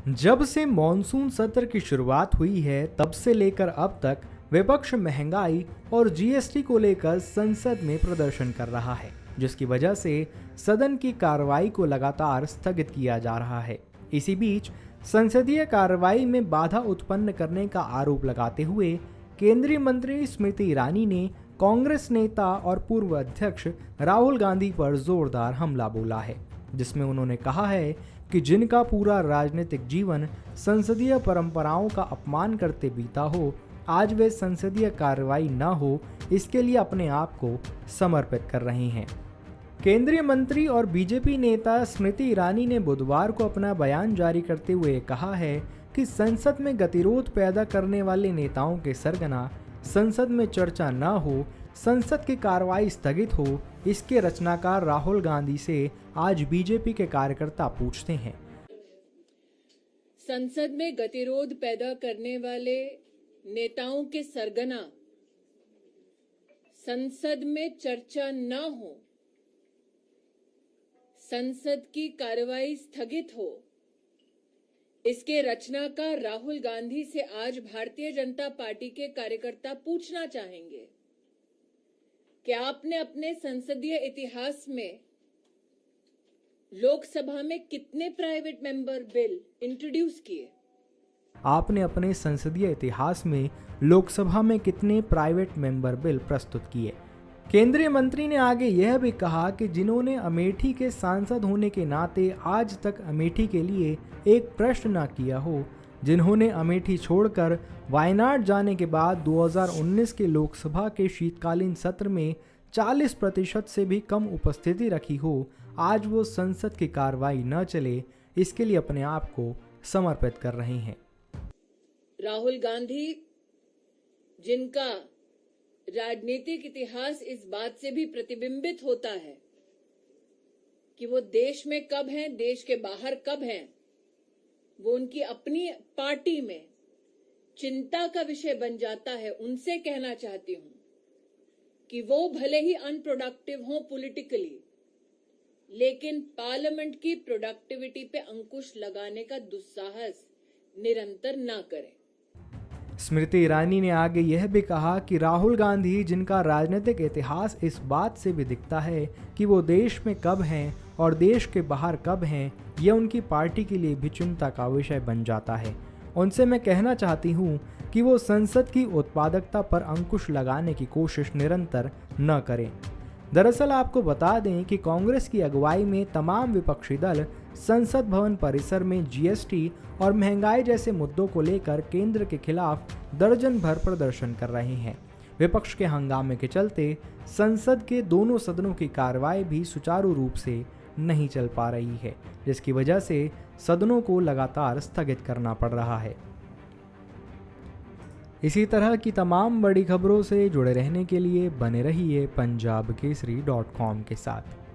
जब से मॉनसून सत्र की शुरुआत हुई है तब से लेकर अब तक विपक्ष महंगाई और जीएसटी को लेकर संसद में प्रदर्शन कर रहा है, जिसकी वजह से सदन की कार्रवाई को लगातार स्थगित किया जा रहा है। इसी बीच संसदीय कार्रवाई में बाधा उत्पन्न करने का आरोप लगाते हुए केंद्रीय मंत्री स्मृति ईरानी ने कांग्रेस नेता और पूर्व अध्यक्ष राहुल गांधी पर जोरदार हमला बोला है, जिसमें उन्होंने कहा है कि जिनका पूरा राजनीतिक जीवन संसदीय परंपराओं का अपमान करते बीता हो, आज वे संसदीय कार्रवाई न हो इसके लिए अपने आप को समर्पित कर रहे हैं। केंद्रीय मंत्री और बीजेपी नेता स्मृति ईरानी ने बुधवार को अपना बयान जारी करते हुए कहा है कि संसद में गतिरोध पैदा करने वाले नेताओं के सरगना संसद में चर्चा न हो, संसद की कार्रवाई स्थगित हो, इसके रचनाकार राहुल गांधी से आज बीजेपी के कार्यकर्ता पूछते हैं। संसद में गतिरोध पैदा करने वाले नेताओं के सरगना संसद में चर्चा न हो, संसद की कार्रवाई स्थगित हो, इसके रचनाकार राहुल गांधी से आज भारतीय जनता पार्टी के कार्यकर्ता पूछना चाहेंगे कि आपने अपने संसदीय इतिहास में लोकसभा में कितने प्राइवेट मेंबर बिल इंट्रोड्यूस किए? आपने अपने संसदीय इतिहास में लोकसभा में कितने प्राइवेट मेंबर बिल प्रस्तुत किए? केंद्रीय मंत्री ने आगे यह भी कहा कि जिन्होंने अमेठी के सांसद होने के नाते आज तक अमेठी के लिए एक प्रश्न न किया हो, जिन्होंने अमेठी छोड़कर वायनाड जाने के बाद 2019 के लोकसभा के शीतकालीन सत्र में 40% से भी कम उपस्थिति रखी हो, आज वो संसद की कार्रवाई न चले इसके लिए अपने आप को समर्पित कर रहे हैं। राहुल गांधी, जिनका राजनीतिक इतिहास इस बात से भी प्रतिबिंबित होता है कि वो देश में कब हैं, देश के बाहर कब हैं, वो उनकी अपनी पार्टी में चिंता का विषय बन जाता है, उनसे कहना चाहती हूं कि वो भले ही अनप्रोडक्टिव हों पॉलिटिकली, लेकिन पार्लियामेंट की प्रोडक्टिविटी पे अंकुश लगाने का दुस्साहस निरंतर ना करें। स्मृति ईरानी ने आगे यह भी कहा कि राहुल गांधी, जिनका राजनीतिक इतिहास इस बात से भी दिखता है कि वो देश में कब हैं और देश के बाहर कब हैं, यह उनकी पार्टी के लिए भी चिंता का विषय बन जाता है। उनसे मैं कहना चाहती हूँ कि वो संसद की उत्पादकता पर अंकुश लगाने की कोशिश निरंतर न करें। दरअसल आपको बता दें कि कांग्रेस की अगुवाई में तमाम विपक्षी दल संसद भवन परिसर में जीएसटी और महंगाई जैसे मुद्दों को लेकर केंद्र के खिलाफ दर्जन भर प्रदर्शन कर रहे हैं। विपक्ष के हंगामे के चलते संसद के दोनों सदनों की कार्रवाई भी सुचारू रूप से नहीं चल पा रही है, जिसकी वजह से सदनों को लगातार स्थगित करना पड़ रहा है। इसी तरह की तमाम बड़ी खबरों से जुड़े रहने के लिए बने रहिए पंजाबकेसरी.com के साथ।